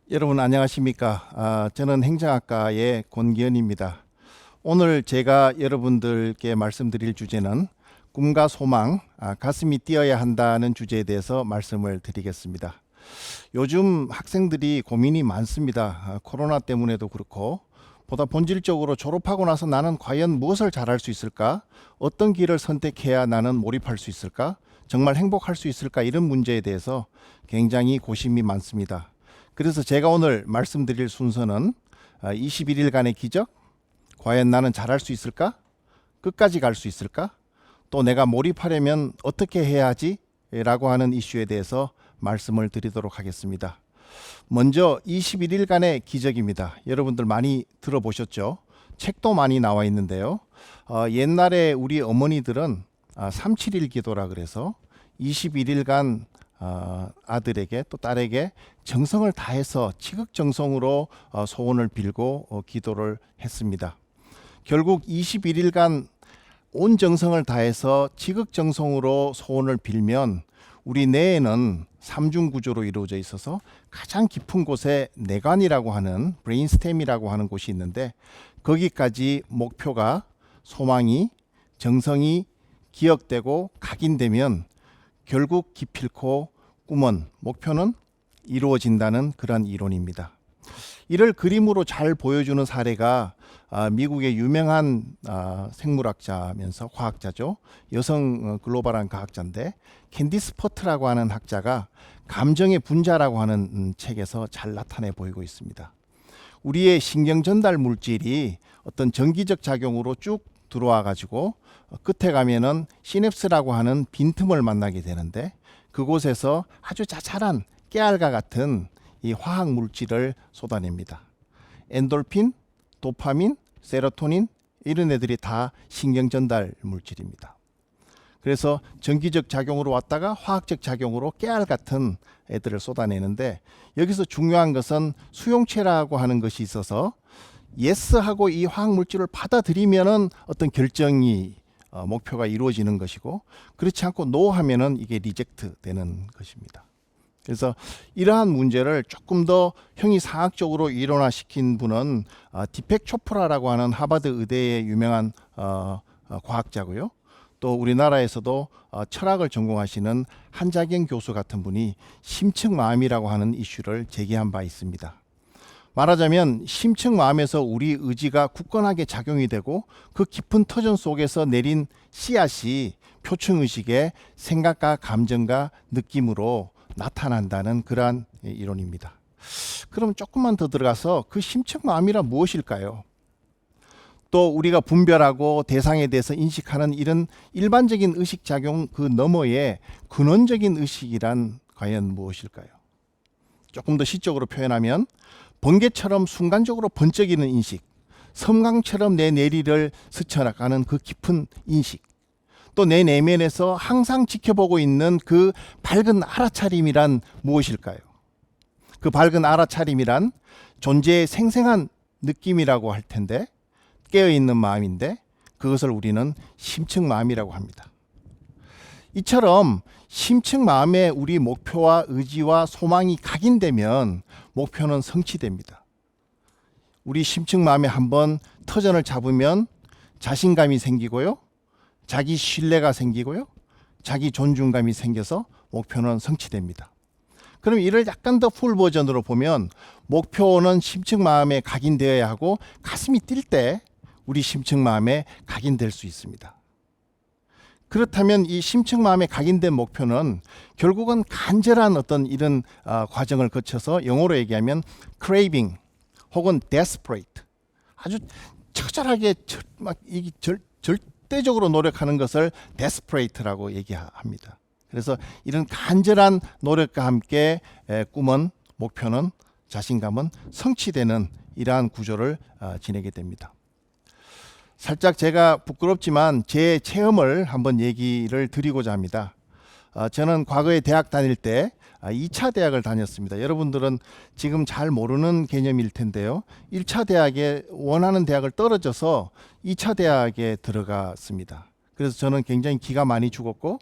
여러분 안녕하십니까? 저는 행정학과의 권기현입니다. 오늘 제가 여러분들께 말씀드릴 주제는 꿈과 소망, 가슴이 뛰어야 한다는 주제에 대해서 말씀을 드리겠습니다. 요즘 학생들이 고민이 많습니다. 코로나 때문에도 그렇고 보다 본질적으로 졸업하고 나서 나는 과연 무엇을 잘할 수 있을까? 어떤 길을 선택해야 나는 몰입할 수 있을까? 정말 행복할 수 있을까? 이런 문제에 대해서 굉장히 고심이 많습니다. 그래서 제가 오늘 말씀드릴 순서는 21일간의 기적, 과연 나는 잘할 수 있을까? 끝까지 갈 수 있을까? 또 내가 몰입하려면 어떻게 해야 하지? 라고 하는 이슈에 대해서 말씀을 드리도록 하겠습니다. 먼저 21일간의 기적입니다. 여러분들 많이 들어보셨죠? 책도 많이 나와 있는데요. 옛날에 우리 어머니들은 371 기도라 그래서 21일간 아들에게 또 딸에게 정성을 다해서 지극정성으로 소원을 빌고 기도를 했습니다. 결국 21일간 온 정성을 다해서 지극정성으로 소원을 빌면 우리 뇌에는 삼중구조로 이루어져 있어서 가장 깊은 곳에 뇌관이라고 하는 브레인스템이라고 하는 곳이 있는데 거기까지 목표가 소망이 정성이 기억되고 각인되면 결국 기필코 꿈은 목표는 이루어진다는 그런 이론입니다. 이를 그림으로 잘 보여주는 사례가 미국의 유명한 생물학자면서 과학자죠. 여성 글로벌한 과학자인데 캔디스 퍼트라고 하는 학자가 감정의 분자라고 하는 책에서 잘 나타내 보이고 있습니다. 우리의 신경 전달 물질이 어떤 전기적 작용으로 쭉 들어와 가지고 끝에 가면은 시냅스라고 하는 빈틈을 만나게 되는데 그곳에서 아주 자잘한 깨알과 같은 이 화학 물질을 쏟아냅니다. 엔돌핀, 도파민, 세로토닌 이런 애들이 다 신경 전달 물질입니다. 그래서 전기적 작용으로 왔다가 화학적 작용으로 깨알 같은 애들을 쏟아내는데 여기서 중요한 것은 수용체라고 하는 것이 있어서 예스하고 이 화학 물질을 받아들이면은 어떤 결정이 목표가 이루어지는 것이고 그렇지 않고 노 하면은 이게 리젝트 되는 것입니다. 그래서 이러한 문제를 조금 더 형이상학적으로 일원화시킨 분은 디펙 초프라라고 하는 하버드 의대의 유명한 과학자고요. 또 우리나라에서도 철학을 전공하시는 한자경 교수 같은 분이 심층마음이라고 하는 이슈를 제기한 바 있습니다. 말하자면 심층마음에서 우리 의지가 굳건하게 작용이 되고 그 깊은 터전 속에서 내린 씨앗이 표층의식의 생각과 감정과 느낌으로 나타난다는 그러한 이론입니다. 그럼 조금만 더 들어가서 그 심층마음이란 무엇일까요? 또 우리가 분별하고 대상에 대해서 인식하는 이런 일반적인 의식작용 그 너머에 근원적인 의식이란 과연 무엇일까요? 조금 더 시적으로 표현하면 번개처럼 순간적으로 번쩍이는 인식, 섬광처럼 내 내리를 스쳐나가는 그 깊은 인식, 또 내 내면에서 항상 지켜보고 있는 그 밝은 알아차림이란 무엇일까요? 그 밝은 알아차림이란 존재의 생생한 느낌이라고 할 텐데 깨어있는 마음인데 그것을 우리는 심층마음이라고 합니다. 이처럼 심층마음에 우리 목표와 의지와 소망이 각인되면 목표는 성취됩니다. 우리 심층마음에 한번 터전을 잡으면 자신감이 생기고요. 자기 신뢰가 생기고요. 자기 존중감이 생겨서 목표는 성취됩니다. 그럼 이를 약간 더 풀 버전으로 보면 목표는 심층마음에 각인되어야 하고 가슴이 뛸 때 우리 심층마음에 각인될 수 있습니다. 그렇다면 이 심층마음에 각인된 목표는 결국은 간절한 어떤 이런 과정을 거쳐서 영어로 얘기하면 craving 혹은 desperate 아주 처절하게 절대적으로 노력하는 것을 desperate라고 얘기합니다. 그래서 이런 간절한 노력과 함께 꿈은 목표는 자신감은 성취되는 이러한 구조를 지내게 됩니다. 살짝 제가 부끄럽지만 제 체험을 한번 얘기를 드리고자 합니다. 저는 과거에 대학 다닐 때 2차 대학을 다녔습니다. 여러분들은 지금 잘 모르는 개념일 텐데요. 1차 대학에 원하는 대학을 떨어져서 2차 대학에 들어갔습니다. 그래서 저는 굉장히 기가 많이 죽었고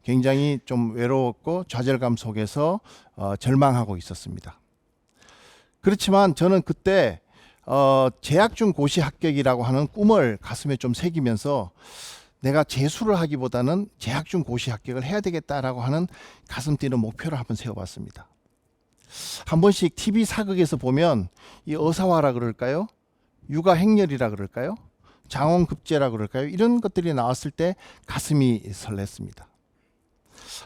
굉장히 좀 외로웠고 좌절감 속에서 절망하고 있었습니다. 그렇지만 저는 그때 재학 중 고시 합격이라고 하는 꿈을 가슴에 좀 새기면서 내가 재수를 하기보다는 재학 중 고시 합격을 해야 되겠다라고 하는 가슴 뛰는 목표를 한번 세워봤습니다. 한 번씩 TV 사극에서 보면 이 어사화라 그럴까요? 육아행렬이라 그럴까요? 장원급제라 그럴까요? 이런 것들이 나왔을 때 가슴이 설렜습니다.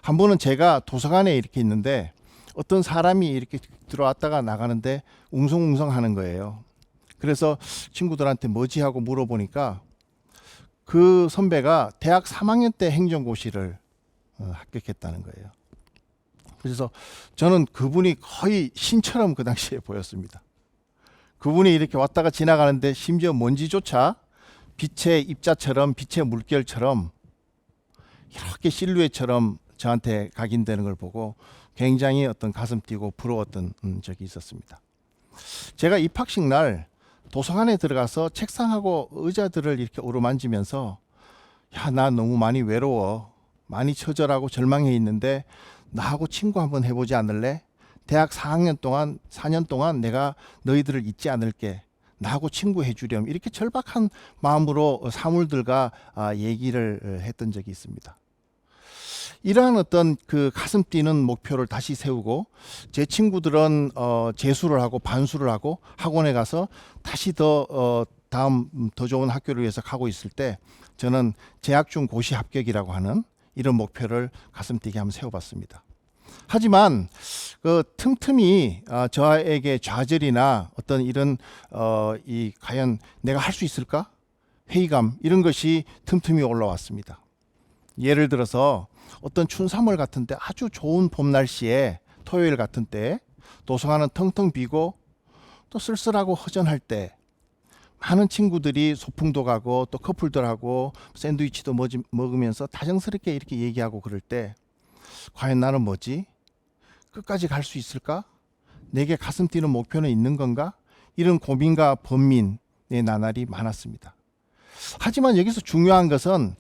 한 번은 제가 도서관에 이렇게 있는데 어떤 사람이 이렇게 들어왔다가 나가는데 웅성웅성 하는 거예요. 그래서 친구들한테 뭐지 하고 물어보니까 그 선배가 대학 3학년 때 행정고시를 합격했다는 거예요. 그래서 저는 그분이 거의 신처럼 그 당시에 보였습니다. 그분이 이렇게 왔다가 지나가는데 심지어 먼지조차 빛의 입자처럼 빛의 물결처럼 이렇게 실루엣처럼 저한테 각인되는 걸 보고 굉장히 어떤 가슴 뛰고 부러웠던 적이 있었습니다. 제가 입학식 날 도서관에 들어가서 책상하고 의자들을 이렇게 어루만지면서 야, 나 너무 많이 외로워. 많이 처절하고 절망해 있는데 나하고 친구 한번 해보지 않을래? 대학 4학년 동안 4년 동안 내가 너희들을 잊지 않을게. 나하고 친구 해주렴. 이렇게 절박한 마음으로 사물들과 얘기를 했던 적이 있습니다. 이러한 어떤 그 가슴 뛰는 목표를 다시 세우고 제 친구들은 재수를 하고 반수를 하고 학원에 가서 다시 다음 더 좋은 학교를 위해서 가고 있을 때 저는 재학 중 고시 합격이라고 하는 이런 목표를 가슴 뛰게 한번 세워봤습니다. 하지만 그 틈틈이 저에게 좌절이나 어떤 이런 이 과연 내가 할 수 있을까? 회의감 이런 것이 틈틈이 올라왔습니다. 예를 들어서 어떤 춘삼월 같은 때 아주 좋은 봄 날씨에 토요일 같은 때 도서관은 텅텅 비고 또 쓸쓸하고 허전할 때 많은 친구들이 소풍도 가고 또 커플들하고 샌드위치도 먹으면서 다정스럽게 이렇게 얘기하고 그럴 때 과연 나는 뭐지? 끝까지 갈 수 있을까? 내게 가슴 뛰는 목표는 있는 건가? 이런 고민과 번민의 나날이 많았습니다. 하지만 여기서 중요한 것은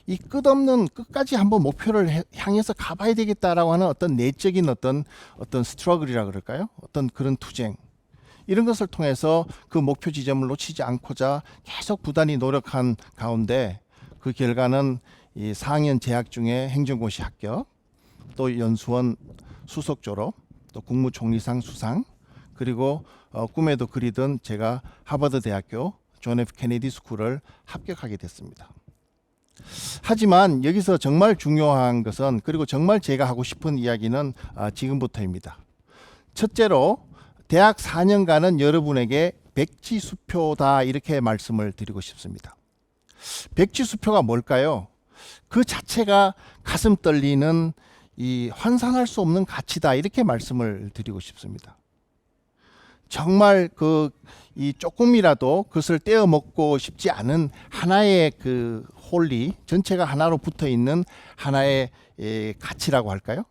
이 끝없는 끝까지 한번 목표를 향해서 가봐야 되겠다라고 하는 어떤 내적인 어떤 스트러글이라 그럴까요? 어떤 그런 투쟁. 이런 것을 통해서 그 목표 지점을 놓치지 않고자 계속 부단히 노력한 가운데 그 결과는 이 4학년 재학 중에 행정고시 합격, 또 연수원 수석 졸업, 또 국무총리상 수상, 그리고 꿈에도 그리던 제가 하버드 대학교 존 F 케네디 스쿨을 합격하게 됐습니다. 하지만 여기서 정말 중요한 것은 그리고 정말 제가 하고 싶은 이야기는 지금부터입니다. 첫째로 대학 4년간은 여러분에게 백지수표다 이렇게 말씀을 드리고 싶습니다. 백지수표가 뭘까요? 그 자체가 가슴 떨리는 이 환산할 수 없는 가치다 이렇게 말씀을 드리고 싶습니다. 정말 이 조금이라도 그것을 떼어 먹고 싶지 않은 하나의 그 홀리 전체가 하나로 붙어 있는 하나의 가치라고 할까요?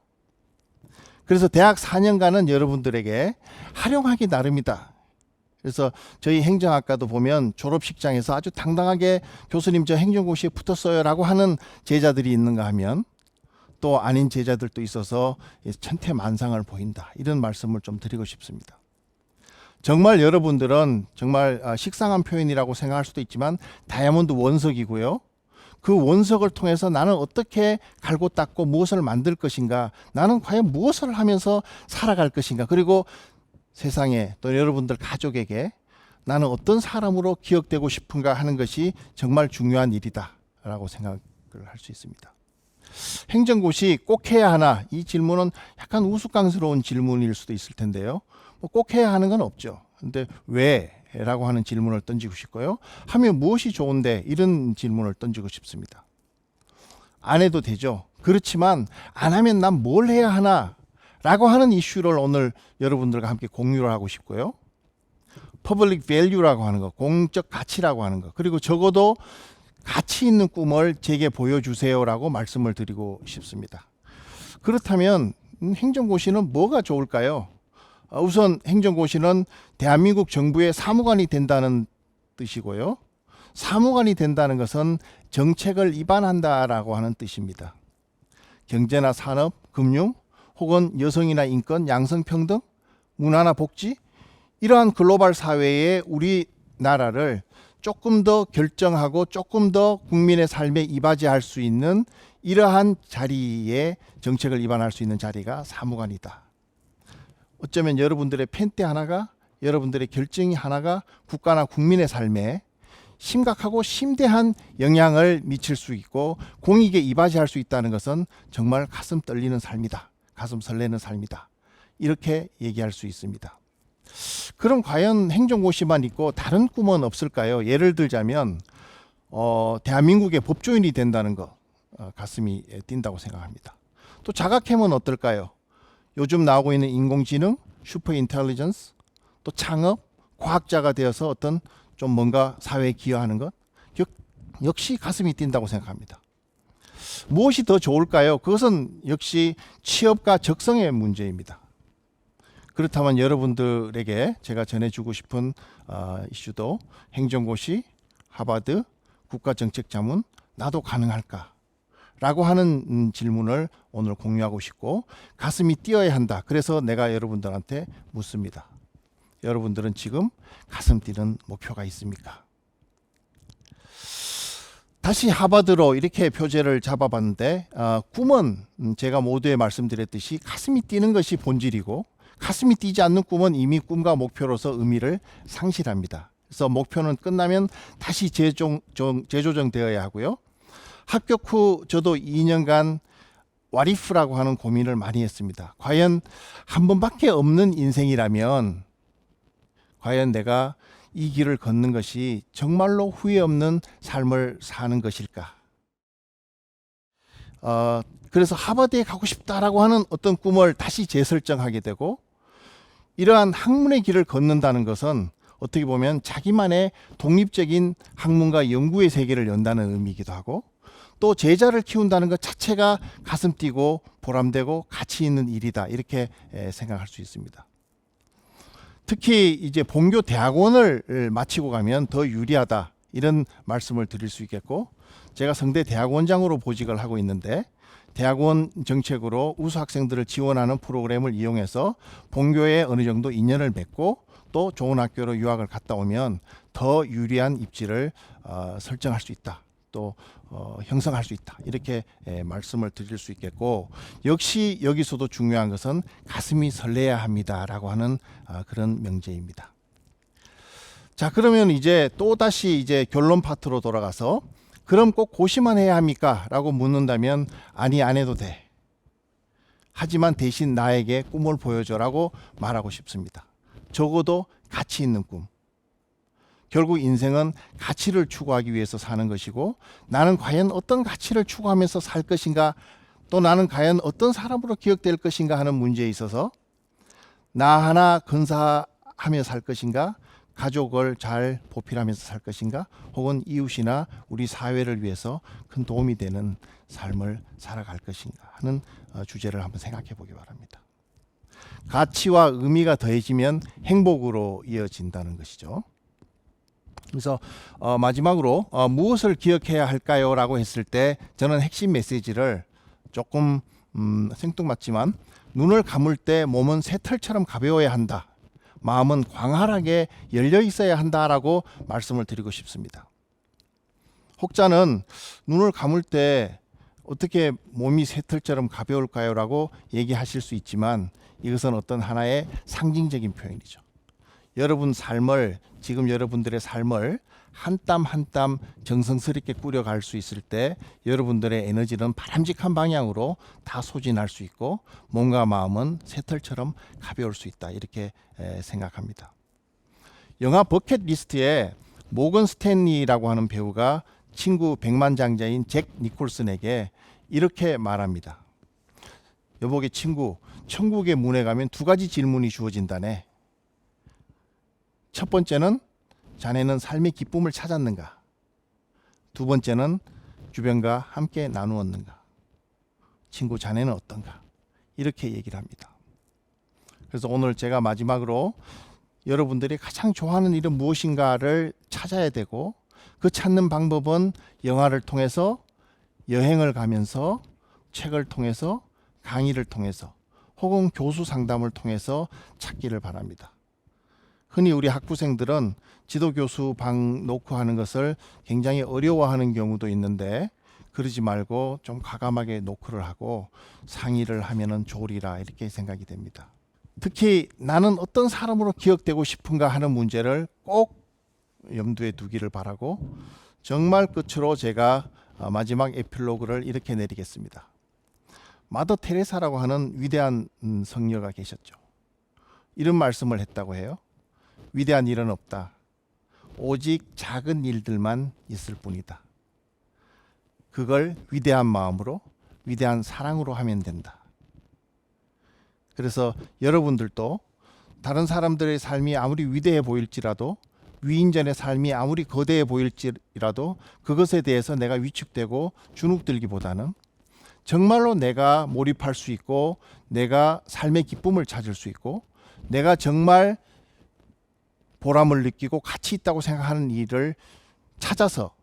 그래서 대학 4년간은 여러분들에게 활용하기 나름이다. 그래서 저희 행정학과도 보면 졸업식장에서 아주 당당하게 교수님 저 행정고시에 붙었어요라고 하는 제자들이 있는가 하면 또 아닌 제자들도 있어서 천태만상을 보인다. 이런 말씀을 좀 드리고 싶습니다. 정말 여러분들은 정말 식상한 표현이라고 생각할 수도 있지만 다이아몬드 원석이고요. 그 원석을 통해서 나는 어떻게 갈고 닦고 무엇을 만들 것인가, 나는 과연 무엇을 하면서 살아갈 것인가, 그리고 세상에 또 여러분들 가족에게 나는 어떤 사람으로 기억되고 싶은가 하는 것이 정말 중요한 일이다 라고 생각을 할 수 있습니다. 행정고시 꼭 해야 하나? 이 질문은 약간 우스꽝스러운 질문일 수도 있을 텐데요. 꼭 해야 하는 건 없죠. 근데 왜? 라고 하는 질문을 던지고 싶고요. 하면 무엇이 좋은데? 이런 질문을 던지고 싶습니다. 안 해도 되죠. 그렇지만 안 하면 난 뭘 해야 하나? 라고 하는 이슈를 오늘 여러분들과 함께 공유를 하고 싶고요. 퍼블릭 밸류라고 하는 거, 공적 가치라고 하는 거, 그리고 적어도 가치 있는 꿈을 제게 보여주세요라고 말씀을 드리고 싶습니다. 그렇다면 행정고시는 뭐가 좋을까요? 우선 행정고시는 대한민국 정부의 사무관이 된다는 뜻이고요. 사무관이 된다는 것은 정책을 입안한다라고 하는 뜻입니다. 경제나 산업, 금융, 혹은 여성이나 인권, 양성평등, 문화나 복지 이러한 글로벌 사회에 우리나라를 조금 더 결정하고 조금 더 국민의 삶에 이바지할 수 있는 이러한 자리에 정책을 입안할 수 있는 자리가 사무관이다. 어쩌면 여러분들의 펜대 하나가, 여러분들의 결정이 하나가 국가나 국민의 삶에 심각하고 심대한 영향을 미칠 수 있고 공익에 이바지할 수 있다는 것은 정말 가슴 떨리는 삶이다. 가슴 설레는 삶이다. 이렇게 얘기할 수 있습니다. 그럼 과연 행정고시만 있고 다른 꿈은 없을까요? 예를 들자면 대한민국의 법조인이 된다는 거 가슴이 뛴다고 생각합니다. 또 자각해면 어떨까요? 요즘 나오고 있는 인공지능, 슈퍼 인텔리전스, 또 창업, 과학자가 되어서 어떤 좀 뭔가 사회에 기여하는 것 역시 가슴이 뛴다고 생각합니다. 무엇이 더 좋을까요? 그것은 역시 취업과 적성의 문제입니다. 그렇다면 여러분들에게 제가 전해주고 싶은 이슈도 행정고시, 하버드, 국가정책자문, 나도 가능할까? 라고 하는 질문을 오늘 공유하고 싶고 가슴이 뛰어야 한다. 그래서 내가 여러분들한테 묻습니다. 여러분들은 지금 가슴 뛰는 목표가 있습니까? 다시 하버드로 이렇게 표제를 잡아봤는데 꿈은 제가 모두에 말씀드렸듯이 가슴이 뛰는 것이 본질이고 가슴이 뛰지 않는 꿈은 이미 꿈과 목표로서 의미를 상실합니다. 그래서 목표는 끝나면 다시 재조정되어야 하고요. 합격 후 저도 2년간 what if라고 하는 고민을 많이 했습니다. 과연 한 번밖에 없는 인생이라면 과연 내가 이 길을 걷는 것이 정말로 후회 없는 삶을 사는 것일까? 그래서 하버드에 가고 싶다라고 하는 어떤 꿈을 다시 재설정하게 되고 이러한 학문의 길을 걷는다는 것은 어떻게 보면 자기만의 독립적인 학문과 연구의 세계를 연다는 의미이기도 하고 또 제자를 키운다는 것 자체가 가슴 뛰고 보람되고 가치 있는 일이다 이렇게 생각할 수 있습니다. 특히 이제 본교 대학원을 마치고 가면 더 유리하다 이런 말씀을 드릴 수 있겠고 제가 성대 대학원장으로 보직을 하고 있는데 대학원 정책으로 우수 학생들을 지원하는 프로그램을 이용해서 본교에 어느 정도 인연을 맺고 또 좋은 학교로 유학을 갔다 오면 더 유리한 입지를 설정할 수 있다. 또 형성할 수 있다. 이렇게 말씀을 드릴 수 있겠고 역시 여기서도 중요한 것은 가슴이 설레야 합니다라고 하는 그런 명제입니다. 자, 그러면 이제 또다시 이제 결론 파트로 돌아가서 그럼 꼭 고시만 해야 합니까? 라고 묻는다면 아니 안 해도 돼. 하지만 대신 나에게 꿈을 보여줘라고 말하고 싶습니다. 적어도 가치 있는 꿈. 결국 인생은 가치를 추구하기 위해서 사는 것이고 나는 과연 어떤 가치를 추구하면서 살 것인가 또 나는 과연 어떤 사람으로 기억될 것인가 하는 문제에 있어서 나 하나 근사하며 살 것인가 가족을 잘 보필하면서 살 것인가 혹은 이웃이나 우리 사회를 위해서 큰 도움이 되는 삶을 살아갈 것인가 하는 주제를 한번 생각해 보기 바랍니다. 가치와 의미가 더해지면 행복으로 이어진다는 것이죠. 그래서 마지막으로 무엇을 기억해야 할까요? 라고 했을 때 저는 핵심 메시지를 조금 생뚱맞지만 눈을 감을 때 몸은 새털처럼 가벼워야 한다. 마음은 광활하게 열려 있어야 한다라고 말씀을 드리고 싶습니다. 혹자는 눈을 감을 때 어떻게 몸이 새털처럼 가벼울까요? 라고 얘기하실 수 있지만 이것은 어떤 하나의 상징적인 표현이죠. 여러분 삶을 지금 여러분들의 삶을 한 땀 한 땀 정성스럽게 꾸려갈 수 있을 때 여러분들의 에너지는 바람직한 방향으로 다 소진할 수 있고 몸과 마음은 새털처럼 가벼울 수 있다 이렇게 생각합니다. 영화 버킷리스트에 모건 스탠리라고 하는 배우가 친구 백만장자인 잭 니콜슨에게 이렇게 말합니다. 여보게 친구, 천국의 문에 가면 두 가지 질문이 주어진다네. 첫 번째는 자네는 삶의 기쁨을 찾았는가? 두 번째는 주변과 함께 나누었는가? 친구 자네는 어떤가? 이렇게 얘기를 합니다. 그래서 오늘 제가 마지막으로 여러분들이 가장 좋아하는 일은 무엇인가를 찾아야 되고 그 찾는 방법은 영화를 통해서 여행을 가면서 책을 통해서 강의를 통해서 혹은 교수 상담을 통해서 찾기를 바랍니다. 흔히 우리 학부생들은 지도교수 방 놓고 하는 것을 굉장히 어려워하는 경우도 있는데 그러지 말고 좀 과감하게 노크를 하고 상의를 하면은 좋으리라 이렇게 생각이 됩니다. 특히 나는 어떤 사람으로 기억되고 싶은가 하는 문제를 꼭 염두에 두기를 바라고 정말 끝으로 제가 마지막 에필로그를 이렇게 내리겠습니다. 마더 테레사라고 하는 위대한 성녀가 계셨죠. 이런 말씀을 했다고 해요. 위대한 일은 없다. 오직 작은 일들만 있을 뿐이다. 그걸 위대한 마음으로, 위대한 사랑으로 하면 된다. 그래서 여러분들도 다른 사람들의 삶이 아무리 위대해 보일지라도, 위인전의 삶이 아무리 거대해 보일지라도 그것에 대해서 내가 위축되고 주눅들기보다는 정말로 내가 몰입할 수 있고 내가 삶의 기쁨을 찾을 수 있고 내가 정말 보람을 느끼고 가치 있다고 생각하는 일을 찾아서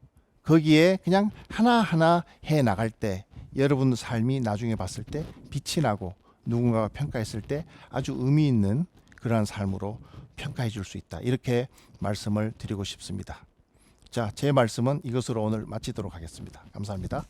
거기에 그냥 하나하나 해 나갈 때 여러분 삶이 나중에 봤을 때 빛이 나고 누군가가 평가했을 때 아주 의미 있는 그러한 삶으로 평가해 줄 수 있다. 이렇게 말씀을 드리고 싶습니다. 자, 제 말씀은 이것으로 오늘 마치도록 하겠습니다. 감사합니다.